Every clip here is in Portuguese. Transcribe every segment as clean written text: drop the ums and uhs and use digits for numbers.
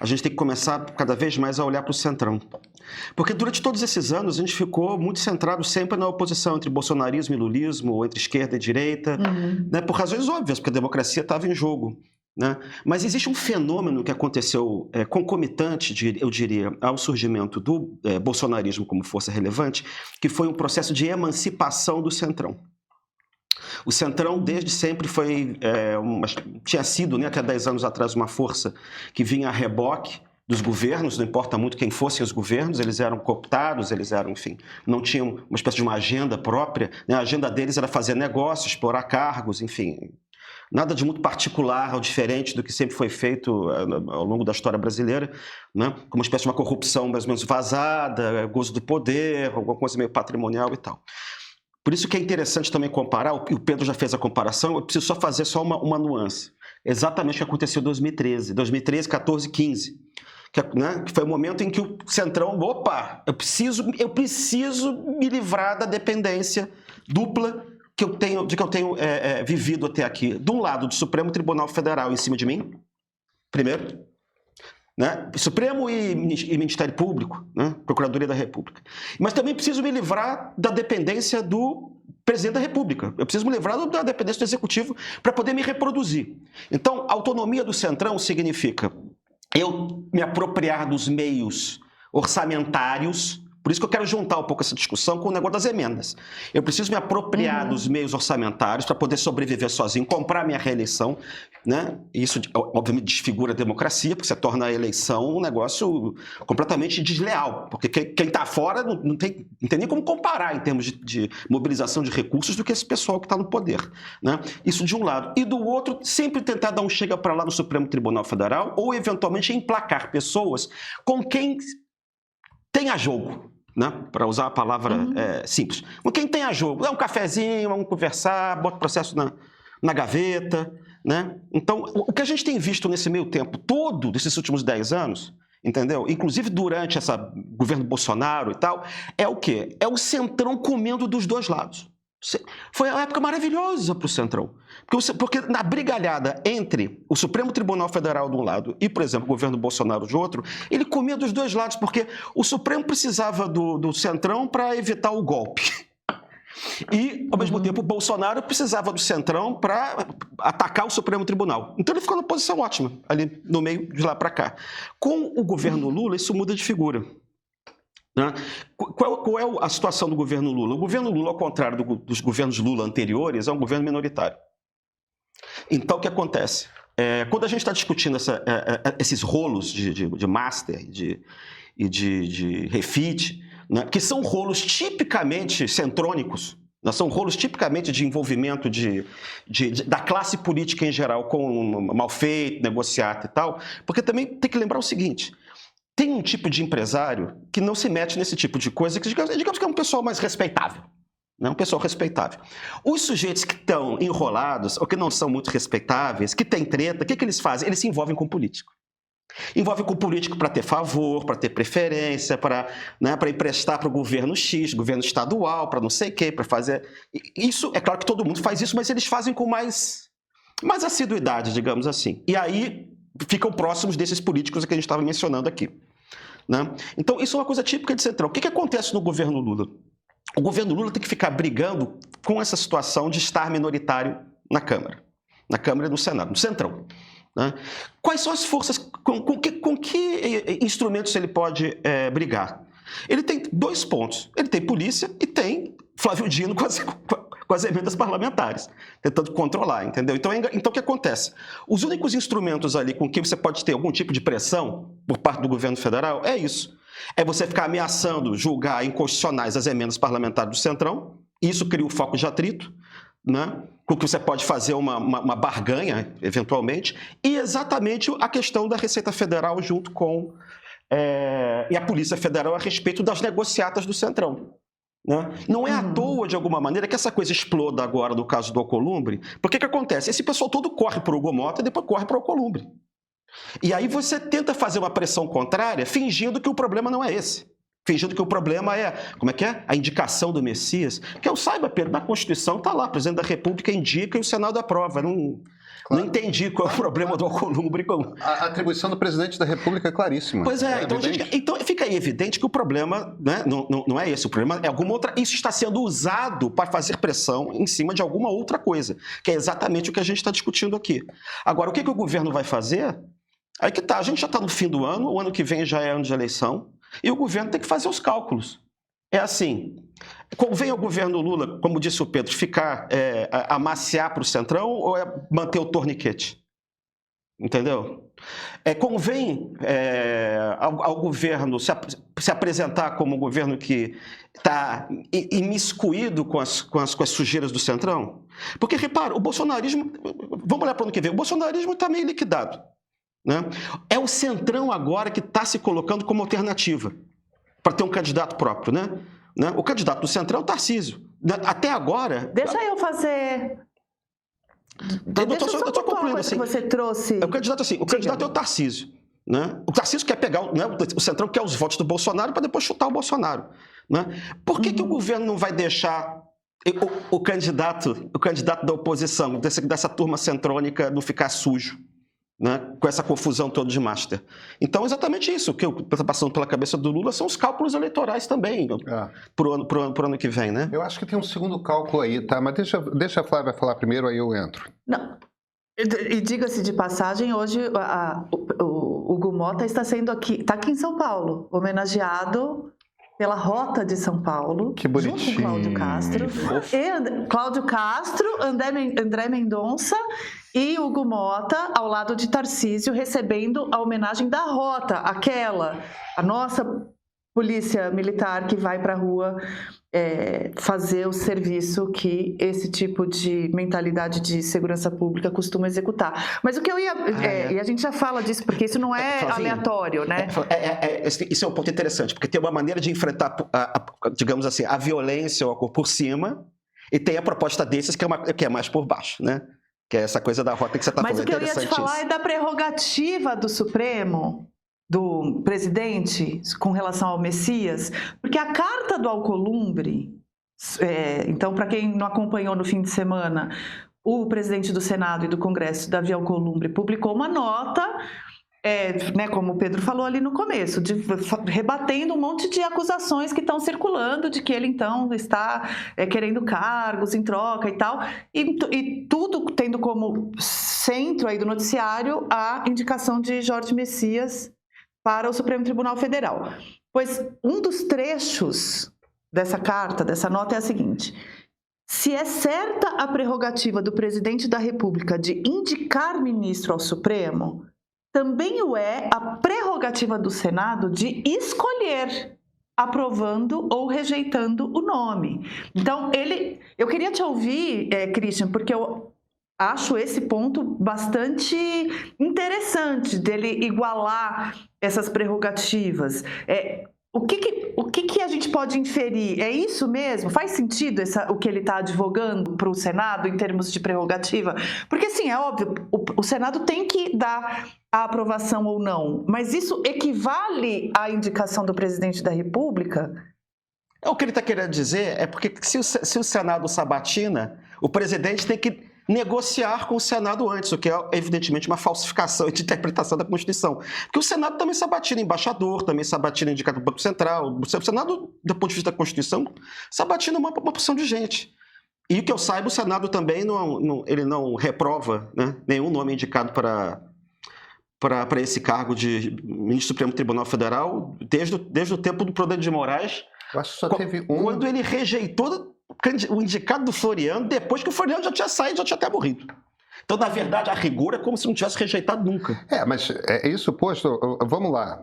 a gente tem que começar cada vez mais a olhar para o centrão. Porque durante todos esses anos a gente ficou muito centrado sempre na oposição entre bolsonarismo e lulismo, ou entre esquerda e direita, né, por razões óbvias, porque a democracia estava em jogo. Né? Mas existe um fenômeno que aconteceu concomitante, eu diria, ao surgimento do bolsonarismo como força relevante, que foi um processo de emancipação do centrão. O centrão desde sempre tinha sido, né, até 10 anos atrás, uma força que vinha a reboque dos governos, não importa muito quem fossem os governos, eles eram cooptados, eles eram, enfim, não tinham uma espécie de uma agenda própria, né? A agenda deles era fazer negócios, explorar cargos, enfim, nada de muito particular ou diferente do que sempre foi feito ao longo da história brasileira, né? Como uma espécie de uma corrupção mais ou menos vazada, gozo do poder, alguma coisa meio patrimonial e tal. Por isso que é interessante também comparar, e o Pedro já fez a comparação, eu preciso só fazer uma nuance. Exatamente o que aconteceu em 2013, 14, 15. Que foi o momento em que o centrão, eu preciso me livrar da dependência dupla que eu tenho vivido até aqui. De um lado, do Supremo Tribunal Federal em cima de mim, primeiro, né? Supremo e Ministério Público, né? Procuradoria da República. Mas também preciso me livrar da dependência do presidente da República. Eu preciso me livrar da dependência do Executivo para poder me reproduzir. Então, a autonomia do centrão significa eu me apropriar dos meios orçamentários. Por isso que eu quero juntar um pouco essa discussão com o negócio das emendas. Eu preciso me apropriar dos meios orçamentários para poder sobreviver sozinho, comprar minha reeleição, né? Isso, obviamente, desfigura a democracia, porque você torna a eleição um negócio completamente desleal. Porque quem está fora não tem nem como comparar em termos de mobilização de recursos do que esse pessoal que está no poder, né? Isso de um lado. E do outro, sempre tentar dar um chega para lá no Supremo Tribunal Federal ou, eventualmente, emplacar pessoas com quem tenha jogo. Né? Para usar a palavra simples. Com quem tem a jogo, dá um cafezinho, vamos conversar, bota o processo na gaveta. Né? Então, o que a gente tem visto nesse meio tempo todo, desses últimos 10 anos, entendeu? Inclusive durante esse governo Bolsonaro e tal, é o quê? É o centrão comendo dos dois lados. Foi uma época maravilhosa para o centrão. Porque na brigalhada entre o Supremo Tribunal Federal de um lado e, por exemplo, o governo Bolsonaro de outro, ele comia dos dois lados, porque o Supremo precisava do centrão para evitar o golpe. E, ao mesmo tempo, o Bolsonaro precisava do centrão para atacar o Supremo Tribunal. Então ele ficou numa posição ótima, ali no meio, de lá para cá. Com o governo Lula, isso muda de figura. Né? Qual é a situação do governo Lula? O governo Lula, ao contrário dos governos Lula anteriores, é um governo minoritário. Então, o que acontece? Quando a gente está discutindo esses rolos de master e de refit, né, que são rolos tipicamente centrônicos, né, são rolos tipicamente de envolvimento da classe política em geral com mal feito, negociata e tal, porque também tem que lembrar o seguinte: tem um tipo de empresário que não se mete nesse tipo de coisa, que digamos que é um pessoal mais respeitável. Né? Um pessoal respeitável. Os sujeitos que estão enrolados, ou que não são muito respeitáveis, que têm treta, o que eles fazem? Eles se envolvem com político. Envolvem com político para ter favor, para ter preferência, para emprestar para o governo X, governo estadual, para não sei o quê, para fazer... Isso, é claro que todo mundo faz isso, mas eles fazem com mais assiduidade, digamos assim. E aí ficam próximos desses políticos que a gente estava mencionando aqui. Né? Então, isso é uma coisa típica de centrão. O que acontece no governo Lula? O governo Lula tem que ficar brigando com essa situação de estar minoritário na Câmara e no Senado, no centrão. Né? Quais são as forças, com que instrumentos ele pode brigar? Ele tem 2 pontos. Ele tem polícia e tem Flávio Dino com as emendas parlamentares, tentando controlar, entendeu? Então, o que acontece? Os únicos instrumentos ali com que você pode ter algum tipo de pressão por parte do governo federal é isso. É você ficar ameaçando julgar inconstitucionais as emendas parlamentares do Centrão, e isso cria um foco de atrito, né? Com que você pode fazer uma barganha, eventualmente, e exatamente a questão da Receita Federal junto com e a Polícia Federal a respeito das negociatas do Centrão. Né? Não é à toa, de alguma maneira, que essa coisa exploda agora no caso do Alcolumbre, porque o que acontece? Esse pessoal todo corre para o Hugo Mota e depois corre para o Alcolumbre. E aí você tenta fazer uma pressão contrária, fingindo que o problema não é esse. Fingindo que o problema é, a indicação do Messias. Que eu saiba, Pedro, na Constituição está lá, o presidente da República indica e o Senado aprova. Não, Não entendi qual é o problema do Alcolumbre. A atribuição do presidente da República é claríssima. Pois é, então fica aí evidente que o problema, né, não é esse, o problema é alguma outra. Isso está sendo usado para fazer pressão em cima de alguma outra coisa, que é exatamente o que a gente está discutindo aqui. Agora, o que o governo vai fazer? Aí que tá, a gente já está no fim do ano, o ano que vem já é ano de eleição, e o governo tem que fazer os cálculos. É assim, convém ao governo Lula, como disse o Pedro, ficar amaciar para o Centrão ou manter o torniquete? Entendeu? Convém ao governo se apresentar como um governo que está imiscuído com as sujeiras do Centrão? Porque, repara, o bolsonarismo, vamos olhar para o ano que vem, o bolsonarismo está meio liquidado. Né? É o Centrão agora que está se colocando como alternativa para ter um candidato próprio, né? O candidato do Centrão é o Tarcísio. Até agora... Deixa eu fazer... Eu estou concluindo assim. Que você trouxe. O candidato é o Tarcísio. Né? O Tarcísio quer pegar, né? O Centrão quer os votos do Bolsonaro para depois chutar o Bolsonaro. Né? Por que o governo não vai deixar o candidato da oposição, dessa turma centrônica, não ficar sujo? Né, com essa confusão toda de master. Então, exatamente isso. O que está passando pela cabeça do Lula são os cálculos eleitorais também, pro ano que vem, né? Eu acho que tem um segundo cálculo aí, tá? Mas deixa a Flávia falar primeiro, aí eu entro. Não. E diga-se de passagem, hoje o Hugo Motta está aqui em São Paulo, homenageado pela Rota de São Paulo, que bonitinho. Junto com Cláudio Castro, André Mendonça e Hugo Motta, ao lado de Tarcísio, recebendo a homenagem da Rota, a nossa polícia militar que vai para a rua fazer o serviço que esse tipo de mentalidade de segurança pública costuma executar. Mas o que eu ia... E a gente já fala disso, porque isso não é aleatório, né? Isso é um ponto interessante, porque tem uma maneira de enfrentar, digamos assim, a violência por cima, e tem a proposta desses que é mais por baixo, né? Que é essa coisa da rota que você está falando. Mas o que eu ia te falar é da prerrogativa do Supremo, do presidente, com relação ao Messias, porque a carta do Alcolumbre, então, para quem não acompanhou no fim de semana, o presidente do Senado e do Congresso, Davi Alcolumbre, publicou uma nota, né, como o Pedro falou ali no começo, rebatendo um monte de acusações que estão circulando de que ele, então, está querendo cargos em troca e tal, e tudo tendo como centro aí do noticiário a indicação de Jorge Messias para o Supremo Tribunal Federal. Pois um dos trechos dessa carta, dessa nota, é a seguinte: se é certa a prerrogativa do presidente da República de indicar ministro ao Supremo, também o é a prerrogativa do Senado de escolher, aprovando ou rejeitando o nome. Então, eu queria te ouvir, Christian, porque eu acho esse ponto bastante interessante, dele igualar essas prerrogativas. O que a gente pode inferir? É isso mesmo? Faz sentido o que ele está advogando para o Senado em termos de prerrogativa? Porque, assim, é óbvio, o Senado tem que dar a aprovação ou não, mas isso equivale à indicação do presidente da República? O que ele está querendo dizer é porque se o Senado sabatina, o presidente tem que negociar com o Senado antes, o que é, evidentemente, uma falsificação de interpretação da Constituição. Porque o Senado também sabatina embaixador, também sabatina indicado do Banco Central. O Senado, do ponto de vista da Constituição, sabatina uma porção de gente. E o que eu saiba, o Senado também ele não reprova, né, nenhum nome indicado para esse cargo de ministro do Supremo Tribunal Federal desde o tempo do Prudente de Moraes, eu acho que só teve quando ele rejeitou o indicado do Floriano, depois que o Floriano já tinha saído, já tinha até morrido. Então, na verdade, a rigor é como se não tivesse rejeitado nunca. Mas isso posto, vamos lá.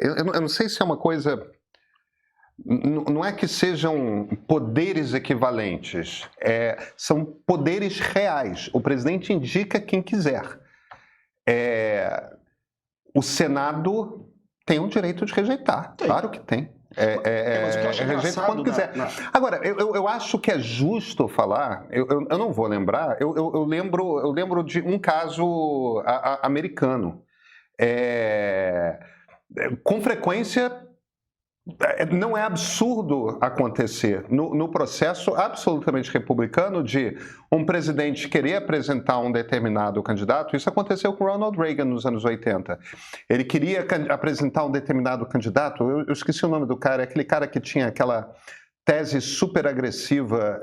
Eu não sei se é uma coisa... Não é que sejam poderes equivalentes, são poderes reais. O presidente indica quem quiser. O Senado tem o direito de rejeitar, claro que tem. Rejeita quando quiser. Agora, eu acho que é justo falar, eu não vou lembrar, eu lembro de um caso americano. Com frequência, não é absurdo acontecer no processo absolutamente republicano de um presidente querer apresentar um determinado candidato. Isso aconteceu com Ronald Reagan nos anos 80. Ele queria apresentar um determinado candidato, eu esqueci o nome do cara, é aquele cara que tinha aquela tese super agressiva,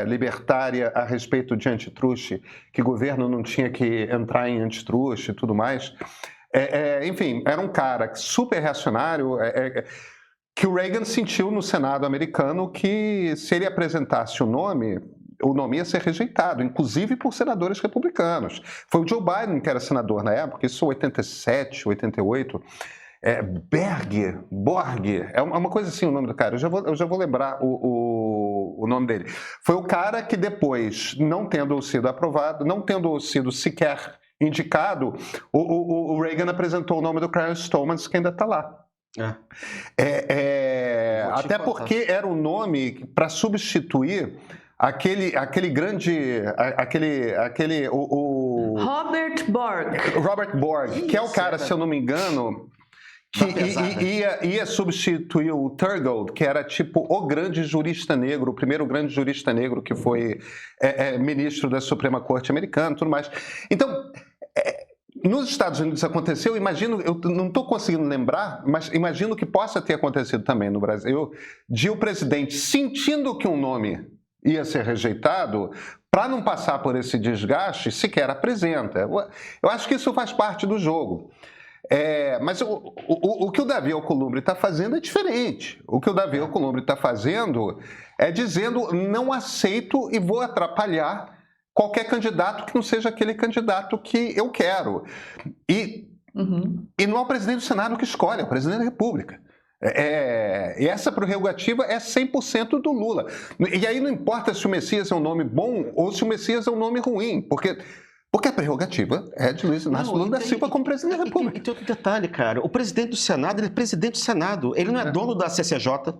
libertária a respeito de antitruste, que o governo não tinha que entrar em antitruste e tudo mais. Enfim, era um cara super reacionário, que o Reagan sentiu no Senado americano que se ele apresentasse o nome ia ser rejeitado, inclusive por senadores republicanos. Foi o Joe Biden que era senador na época, isso 87, 88. Borg, é uma coisa assim o nome do cara, eu já vou lembrar o nome dele. Foi o cara que depois, não tendo sido aprovado, não tendo sido sequer indicado, o Reagan apresentou o nome do Clarence Thomas, que ainda está lá. Até porque era um nome para substituir aquele grande... Robert Borg, que é o cara, se eu não me engano... que ia substituir o Thurgood, que era tipo o grande jurista negro, o primeiro grande jurista negro que foi ministro da Suprema Corte americana e tudo mais. Então, nos Estados Unidos aconteceu, imagino, eu não estou conseguindo lembrar, mas imagino que possa ter acontecido também no Brasil, de o presidente sentindo que um nome ia ser rejeitado, para não passar por esse desgaste, sequer apresenta. Eu acho que isso faz parte do jogo. Mas o que o Davi Alcolumbre está fazendo é diferente. O que o Davi Alcolumbre está fazendo é dizendo: não aceito e vou atrapalhar qualquer candidato que não seja aquele candidato que eu quero. E não é o presidente do Senado que escolhe, é o presidente da República. E essa prerrogativa é 100% do Lula. E aí não importa se o Messias é um nome bom ou se o Messias é um nome ruim, porque a prerrogativa é de Luiz Inácio Lula da Silva como presidente da República. E tem outro detalhe, cara. O presidente do Senado, ele é presidente do Senado. Ele não é dono da CCJ,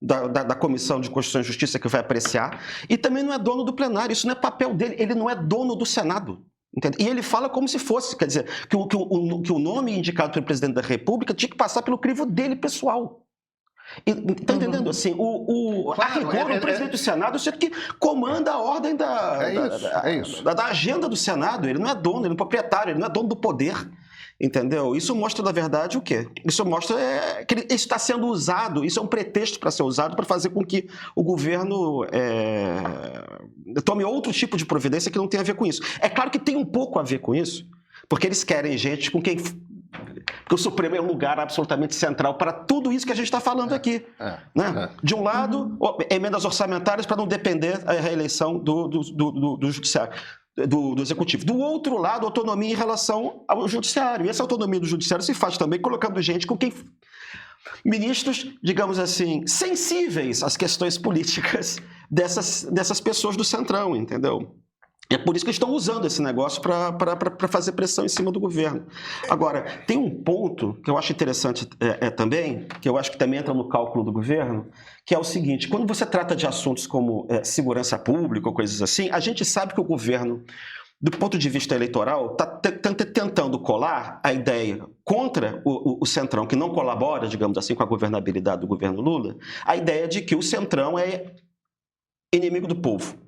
da Comissão de Constituição e Justiça, que vai apreciar, e também não é dono do plenário. Isso não é papel dele. Ele não é dono do Senado. Entende? E ele fala como se fosse, quer dizer, que o nome indicado pelo presidente da República tinha que passar pelo crivo dele, pessoal. Está entendendo? Assim, a rigor, o presidente do Senado é o que comanda a ordem da agenda do Senado. Ele não é dono, ele não é proprietário, ele não é dono do poder. Entendeu? Isso mostra, na verdade, o quê? Isso mostra que isso está sendo usado, isso é um pretexto para ser usado para fazer com que o governo tome outro tipo de providência que não tem a ver com isso. É claro que tem um pouco a ver com isso, porque eles querem gente com quem... Porque o Supremo é um lugar absolutamente central para tudo isso que a gente está falando aqui. Né? De um lado, emendas orçamentárias para não depender da reeleição do judiciário. Do executivo. Do outro lado, autonomia em relação ao judiciário. E essa autonomia do judiciário se faz também colocando gente com quem... ministros, digamos assim, sensíveis às questões políticas dessas pessoas do Centrão, entendeu? É por isso que eles estão usando esse negócio para fazer pressão em cima do governo. Agora, tem um ponto que eu acho interessante também, que eu acho que também entra no cálculo do governo, que é o seguinte: quando você trata de assuntos como segurança pública ou coisas assim, a gente sabe que o governo, do ponto de vista eleitoral, está tentando colar a ideia contra o Centrão, que não colabora, digamos assim, com a governabilidade do governo Lula, a ideia de que o Centrão é inimigo do povo.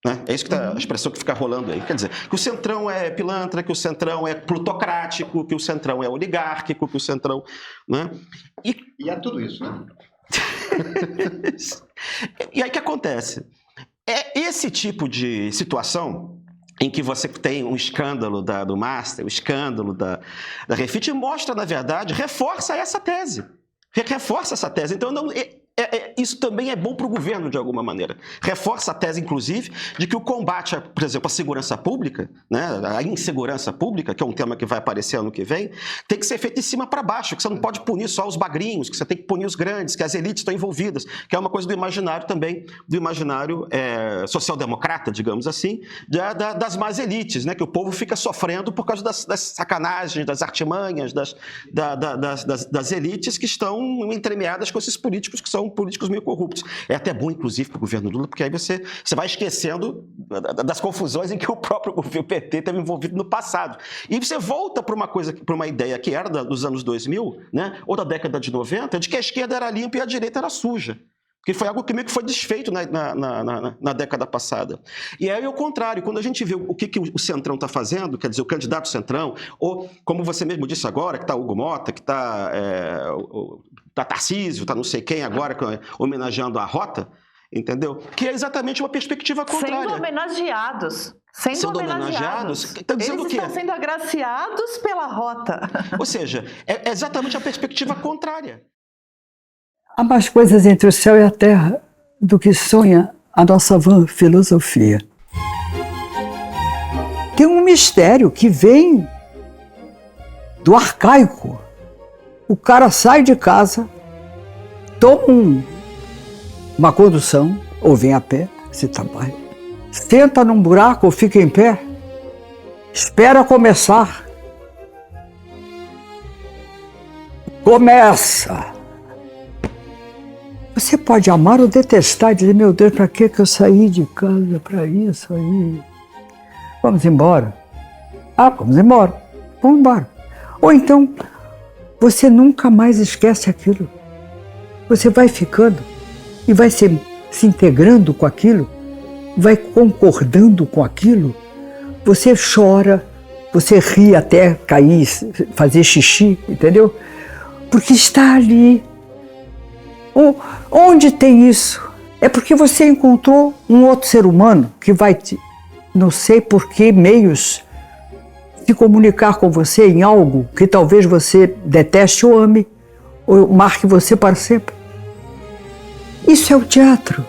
Né? É isso que a expressão que fica rolando aí. Quer dizer, que o Centrão é pilantra, que o Centrão é plutocrático, que o Centrão é oligárquico, que o Centrão... Né? E é tudo isso, né? E aí o que acontece? É esse tipo de situação em que você tem um escândalo do Master, o escândalo da Refit, mostra, na verdade, reforça essa tese. Reforça essa tese. Então, não... isso também é bom para o governo, de alguma maneira. Reforça a tese, inclusive, de que o combate, por exemplo, à segurança pública, né, a insegurança pública, que é um tema que vai aparecer ano que vem, tem que ser feito de cima para baixo, que você não pode punir só os bagrinhos, que você tem que punir os grandes, que as elites estão envolvidas, que é uma coisa do imaginário também, do imaginário social-democrata, digamos assim, das más elites, né, que o povo fica sofrendo por causa das sacanagens, das artimanhas, das elites que estão entremeadas com esses políticos que são são políticos meio corruptos. É até bom, inclusive, para o governo Lula, porque aí você vai esquecendo das confusões em que o próprio governo PT esteve envolvido no passado. E você volta para uma ideia que era dos anos 2000, né, ou da década de 90, de que a esquerda era limpa e a direita era suja. Que foi algo que meio que foi desfeito na década passada. E aí, ao contrário, quando a gente vê o que o Centrão está fazendo, quer dizer, o candidato Centrão, ou, como você mesmo disse agora, que está Hugo Mota, que está Tarcísio, está não sei quem agora, homenageando a Rota, entendeu? Que é exatamente uma perspectiva contrária. Sendo homenageados. Sendo homenageados. Tá dizendo Eles o quê? estão sendo agraciados pela Rota. Ou seja, é exatamente a perspectiva contrária. Há mais coisas entre o céu e a terra do que sonha a nossa vã filosofia. Tem um mistério que vem do arcaico. O cara sai de casa, toma uma condução, ou vem a pé, se trabalha, senta num buraco ou fica em pé, espera começar. Começa! Você pode amar ou detestar e dizer, meu Deus, para que eu saí de casa para isso aí? Vamos embora. Vamos embora. Vamos embora. Ou então, você nunca mais esquece aquilo. Você vai ficando e vai se integrando com aquilo, vai concordando com aquilo. Você chora, você ri até cair, fazer xixi, entendeu? Porque está ali. Onde tem isso? É porque você encontrou um outro ser humano que vai, não sei por que meios, se comunicar com você em algo que talvez você deteste ou ame, ou marque você para sempre. Isso é o teatro.